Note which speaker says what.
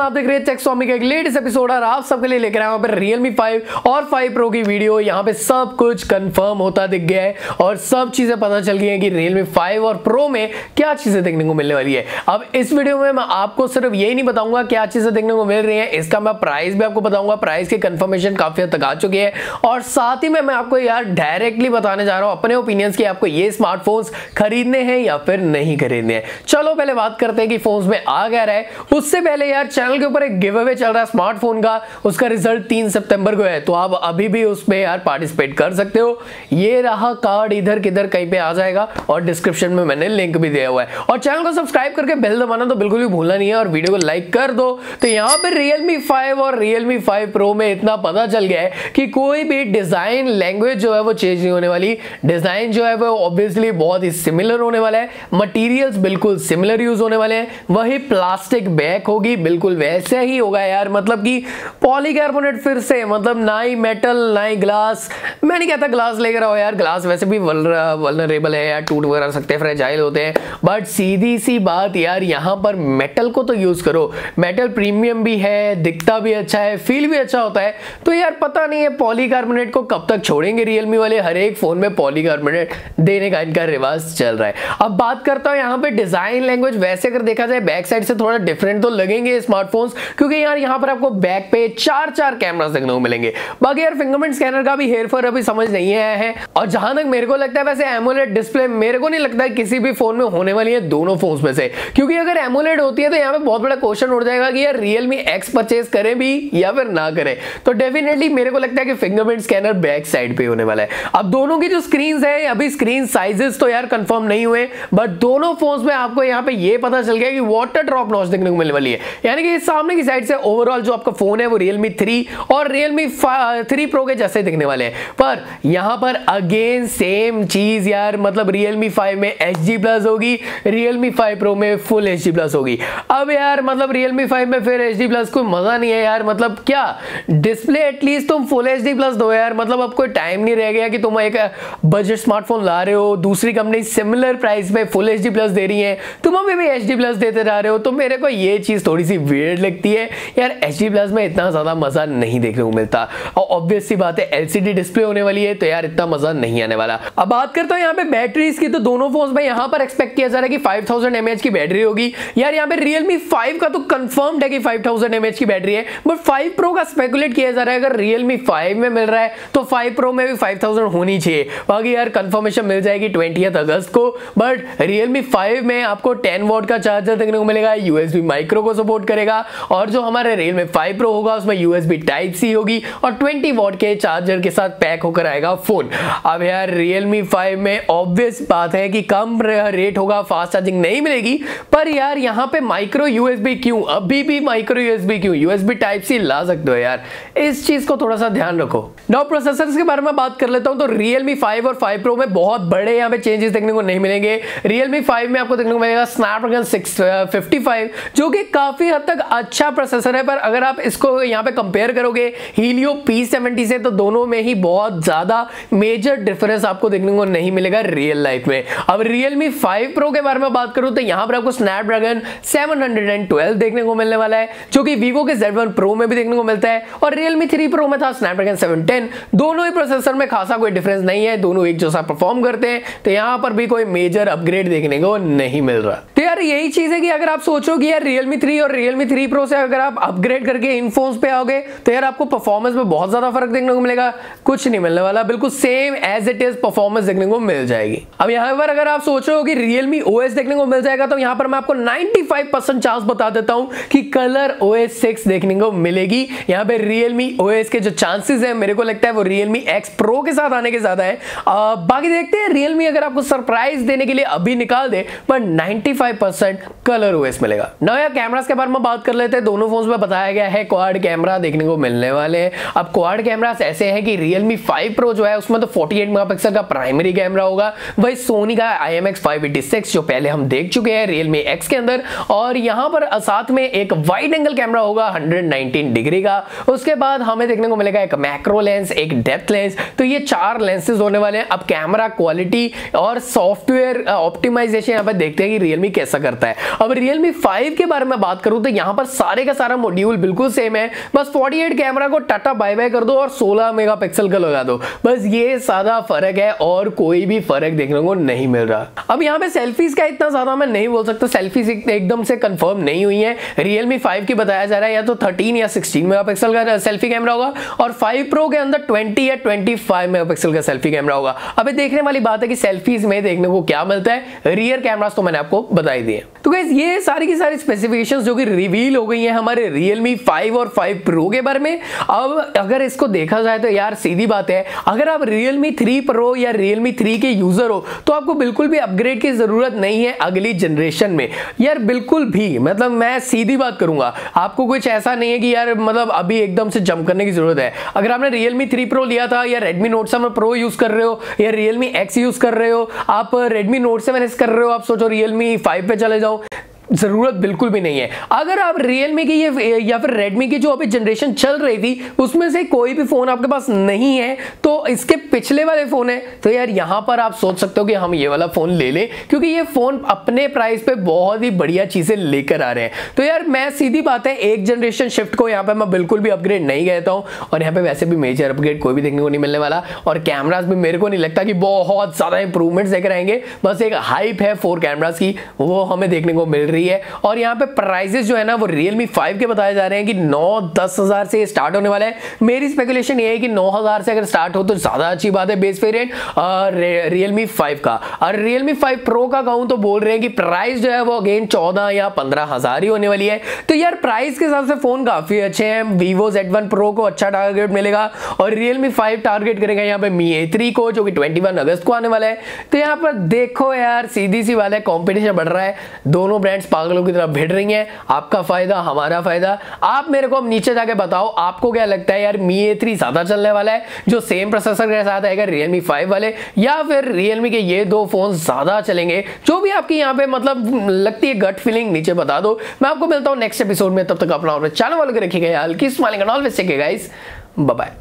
Speaker 1: आप देख रहे हैं SWAMI का एक लेटेस्ट एपिसोड और आप सबके लिए लेकर आए हैं पर Realme 5 और 5 Pro की वीडियो। यहाँ पे सब कुछ कंफर्म होता दिख गया है और सब चीजें पता चल गई हैं कि Realme 5 और Pro में क्या चीजें देखने को मिलने वाली है। अब इस वीडियो में मैं आपको सिर्फ यही नहीं बताऊंगा क्या चीजें देखने को मिल रही है, इसका मैं प्राइस भी आपको बताऊंगा। प्राइस की कंफर्मेशन काफी हद तक आ चुकी है और साथ ही में मैं आपको यार डायरेक्टली बताने जा रहा हूं अपने ओपिनियंस कि आपको ये स्मार्टफोन्स खरीदने हैं या फिर नहीं खरीदने हैं। चलो पहले बात करते हैं कि फोन्स में आ गया है। उससे पहले यार चैनल के ऊपर एक गिव अवे चल रहा है स्मार्टफोन का, उसका रिजल्ट 3 सितंबर को है, तो आप अभी भी उसमें यार पार्टिसिपेट कर सकते हो। ये रहा कार्ड, इधर किधर कहीं पे आ जाएगा और डिस्क्रिप्शन में मैंने लिंक भी दिया हुआ है। और चैनल को सब्सक्राइब करके बेल दबाना तो बिल्कुल भी भूलना नहीं है और वीडियो को लाइक कर दो। तो यहाँ पे Realme 5 और Realme 5 Pro में इतना पता चल गया है कि कोई भी डिजाइन लैंग्वेज जो है वो चेंज नहीं होने वाली। डिजाइन जो है वो ऑब्वियसली बहुत ही सिमिलर होने वाला है, मटेरियल्स बिल्कुल सिमिलर यूज होने वाले हैं, वही प्लास्टिक बैक होगी बिल्कुल वैसे ही होगा यार। मतलब कि पॉलीकार्बोनेट फिर से, मतलब ना ही मेटल ना ही ग्लास। मैं नहीं कहता ग्लास लेकर आओ यार, ग्लास वैसे भी वल्नरेबल है यार, टूट वगैरह सकते हैं, फ्रेजाइल होते हैं, बट सीधी सी बात यार यहाँ पर मेटल को तो यूज करो। मेटल प्रीमियम भी है, दिखता भी अच्छा है, फील भी अच्छा होता है। तो यार पता नहीं है पॉलीकार्बोनेट को कब तक छोड़ेंगे रियलमी वाले। हर एक फोन में पॉलीकार्बोनेट देने का इनका रिवाज चल रहा है। अब बात करता हूं यहाँ पे डिजाइन लैंग्वेज। वैसे अगर देखा जाए बैक साइड से थोड़ा डिफरेंट तो लगेंगे स्मार्टफोन्स, क्योंकि यार यहाँ पर आपको बैक पे चार कैमरास देखने को मिलेंगे। बाकी यार फिंगरप्रिंट स्कैनर का भी हेरफेर अभी समझ नहीं आया है। और जहां तक मेरे को लगता है वैसे एमोलेड डिस्प्ले मेरे को नहीं लगता है किसी भी फोन में होने वाली है दोनों फोन्स में से, क्योंकि अगर एमोलेड होती है तो यहाँ पे बहुत बड़ा क्वेश्चन उठ जाएगा कि यार Realme X परचेज करें भी या फिर ना करें। तो डेफिनेटली मेरे को लगता है कि फिंगरप्रिंट स्कैनर बैक साइड पे होने वाला है। अब दोनों की जो स्क्रीन है, अभी स्क्रीन साइजेस तो यार कंफर्म नहीं हुए, बट दोनों फोन्स में आपको यहाँ पे ये पता चल गया कि वाटर ड्रॉप नॉच देखने को मिलने वाली है। यानी कि सामने की साइड से ओवरऑल जो आपका फोन है वो Realme 3 और Realme 3 Pro के जैसे दिखने वाले हैं। पर यहाँ पर अगेन सेम चीज यार, मतलब Realme 5 में HD+ होगी, Realme 5 Pro में फुल HD+ होगी। अब यार मतलब Realme 5 में फिर HD+ कोई मजा नहीं है यार। मतलब क्या डिस्प्ले एटलीस्ट तुम फुल HD+ दो यार। मतलब अब कोई टाइम नहीं रह गया कि तुम एक बजट स्मार्टफोन ला रहे हो, दूसरी कंपनी सिमिलर प्राइस पे फुल HD+ दे रही है, तुम अभी भी HD+ देते जा रहे हो। तो मेरे को ये चीज थोड़ी सी वियर्ड लगती है यार। HD+ में इतना ज्यादा मजा नहीं देखने को मिलता और ऑब्वियस सी बात है LCD डिस्प्ले होने वाली है तो यार इतना मजा नहीं आने वाला। अब बात करता हूं यहाँ पे बैटरीज की, तो दोनों फोन्स में यहाँ पर एक्सपेक्ट किया जा रहा है कि 5000 mAh की बैटरी होगी यार। यहाँ पे Realme 5 का तो कंफर्म्ड है कि 5000 mAh की बैटरी है, बट 5 Pro का स्पेकुलेट किया जा रहा है अगर Realme 5 में मिल रहा है तो 5 Pro में भी 5000 होनी चाहिए। बाकी यार कंफर्मेशन मिल जाएगी 20 अगस्त को। बट Realme 5 में आपको 10 वॉट का चार्जर देखने को मिलेगा, USB माइक्रो को सपोर्ट करेगा, और जो हमारे Realme 5 Pro होगा उसमें USB Type-C होगी और 20 वॉट के चार्जर के साथ पैक होकर आएगा फोन। अब यार Realme 5 में ऑब्वियस बात है कि कम रेट होगा, फास्ट चार्जिंग नहीं मिलेगी, पर यार यहाँ पे माइक्रो USB क्यों, अभी भी माइक्रो USB क्यों, USB Type-C ला सकते हो यार, इस चीज को थोड़ा सा ध्यान रखो। नाउ प्रोसेसर्स के बारे में बात कर लेता हूं तो Realme 5 और 5 Pro में बहुत बड़े यहाँ पे चेंजेस देखने को नहीं मिलेंगे। Realme 5 में आपको देखने को मिलेगा Snapdragon 655 जो कि काफी हद तक अच्छा प्रोसेसर है, पर अगर आप इसको यहाँ पे कंपेयर करोगे Helio P70 से तो दोनों में ही बहुत ज्यादा मेजर डिफरेंस आपको देखने को नहीं मिलेगा रियल लाइफ में। अब Realme 5 Pro के बारे में बात करूं तो यहाँ पर आपको Snapdragon 712 देखने को मिलने वाला है, जो कि Vivo के Z1 Pro में भी देखने को मिलता है, और Realme 3 Pro में था Snapdragon 710। दोनों ही प्रोसेसर में खासा कोई डिफरेंस नहीं है, दोनों एक जैसा परफॉर्म करते हैं, तो यहाँ पर भी कोई मेजर अपग्रेड देखने को नहीं मिल रहा। तो यार यही चीज है कि अगर आप सोचो कि यार Realme 3 और Realme 3 Pro से अगर आप अपग्रेड करके इन फोन्स पे आओगे तो यार आपको परफॉर्मेंस में बहुत ज्यादा फर्क देखने को मिलेगा, कुछ नहीं मिलने वाला, बिल्कुल same as it is performance देखने को मिल जाएगी। अब यहाँ पर अगर आप सोचो कि Realme OS देखने को मिल जाएगा तो यहाँ पर मैं आपको 95% चांस बता देता हूं कि कलर OS 6 देखने को मिलेगी। यहाँ पे Realme OS के जो चांसेस है मेरे को लगता है वो Realme X Pro के साथ आने के ज्यादा है। बाकी देखते हैं Realme अगर आपको सरप्राइज देने के लिए अभी निकाल दे, पर 95% कलर OS मिलेगा। नया कैमरास के बारे में बात कर लेते हैं। दोनों फोन्स में बताया गया है क्वाड कैमरा देखने को मिलने वाले हैं। अब क्वाड कैमरास ऐसे हैं कि Realme 5 Pro जो है उसमें तो 48 मेगापिक्सल का प्राइमरी कैमरा होगा, वही सोनी का IMX586 जो पहले हम देख चुके हैं Realme X के अंदर, और यहाँ पर साथ में एक वाइड एंगल कैमरा होगा 119 डिग्री का। उसके बाद हमें देखने को मिलेगा एक मैक्रो लेंस, एक डेप्थ लेंस, तो ये 4 लेंसेज होने वाले हैं। अब कैमरा क्वालिटी और सॉफ्टवेयर ऑप्टिमाइजेशन यहाँ पर देखते हैं कि Realme कैसा करता है। अब Realme 5 के बारे में बात करूं तो यहाँ पर सारे का सारा मॉड्यूल बिल्कुल सेम है, बस 48 कैमरा को टाटा बाय बाय कर दो और 16 मेगापिक्सल का लगा दो, बस ये सादा फर्क है और कोई भी फर्क देखने को नहीं मिल रहा। अब यहाँ पे सेल्फीज का इतना ज्यादा मैं नहीं बोल सकता, सेल्फीज एकदम से कंफर्म नहीं हुई है। Realme 5 की बताया जा रहा है या तो 13 या 16 मेगापिक्सल का सेल्फी कैमरा होगा और 5 Pro के अंदर 20 या 25 मेगापिक्सल का सेल्फी कैमरा होगा। अबे देखने वाली बात है कि सेल्फीज में देखने को क्या मिलता है, रियर कैमरास तो मैंने आपको बता ही दिए। तो गाइस ये सारी की सारी स्पेसिफिकेशंस जो कि रिवील हो गई हैं हमारे Realme 5 और 5 Pro के बारे में। अब अगर इसको देखा जाए तो यार सीधी बात है, अगर आप Realme 3 Pro या Realme 3 के यूजर हो तो आपको बिल्कुल भी अपग्रेड की जरूरत नहीं है अगली जनरेशन में यार, बिल्कुल भी। मतलब मैं सीधी बात करूंगा, आपको कुछ ऐसा नहीं है कि यार मतलब अभी एकदम से जंप करने की जरूरत है। अगर आपने Realme 3 Pro लिया था या Redmi Note 7 Pro यूज कर रहे हो या Realme X यूज कर रहे हो, आप Redmi Note 7 कर रहे हो, आप सोचो Realme 5 पे चले जाओ, जरूरत बिल्कुल भी नहीं है। अगर आप Realme की ये या फिर Redmi की जो अभी जनरेशन चल रही थी उसमें से कोई भी फोन आपके पास नहीं है तो इसके पिछले वाले फोन है, तो यार यहां पर आप सोच सकते हो कि हम ये वाला फोन ले लें क्योंकि ये फोन अपने प्राइस पे बहुत ही बढ़िया चीजें लेकर आ रहे हैं। तो यार मैं सीधी बात है, एक जनरेशन शिफ्ट को यहाँ पे मैं बिल्कुल भी अपग्रेड नहीं कहता हूँ और यहाँ पे वैसे भी मेजर अपग्रेड कोई भी देखने को नहीं मिलने वाला और कैमरास भी मेरे को नहीं लगता कि बहुत ज्यादा इंप्रूवमेंट्स लेकर आएंगे। बस एक हाइप है 4 कैमरास की, वो हमें देखने को मिल रही है। और यहाँ पे प्राइसेस जो है ना वो Realme 5 के बताए जा रहे हैं कि 9-10 हजार से स्टार्ट होने वाला है। मेरी स्पेकुलेशन ये है कि 9,000 से अगर स्टार्ट हो तो ज्यादा अच्छी बात है बेस वेरिएंट Realme 5 का। और Realme 5 Pro का कहूं तो बोल रहे हैं कि प्राइस जो है वो अगेन 14 या 15 हजार ही होने वाली है। तो यार प्राइस के हिसाब से फोन काफी अच्छे हैं। Vivo Z1 Pro को अच्छा टारगेट मिलेगा और Realme 5 टारगेट करेगा यहाँ पे Mi A3 को, जो कि 21 अगस्त को आने वाला है। तो यहाँ पर देखो यार सीधी सी बात है, कॉम्पिटिशन बढ़ रहा है, दोनों ब्रांड्स पागलों की तरह भिड़ रही हैं। आपका फायदा हमारा फायदा। आप मेरे को अब नीचे जाके बताओ आपको क्या लगता है यार, Mi A3 ज्यादा चलने वाला है जो सेम प्रोसेसर के साथ आएगा Realme 5 वाले, या फिर Realme के ये दो फोन ज्यादा चलेंगे? जो भी आपकी यहाँ पे मतलब लगती है गट फीलिंग नीचे बता दो। मैं आपको मिलता हूँ नेक्स्ट एपिसोड में, तब तक अपना और चैनल वाले को रखिएगा यार, keep smiling and always take care guys, bye bye.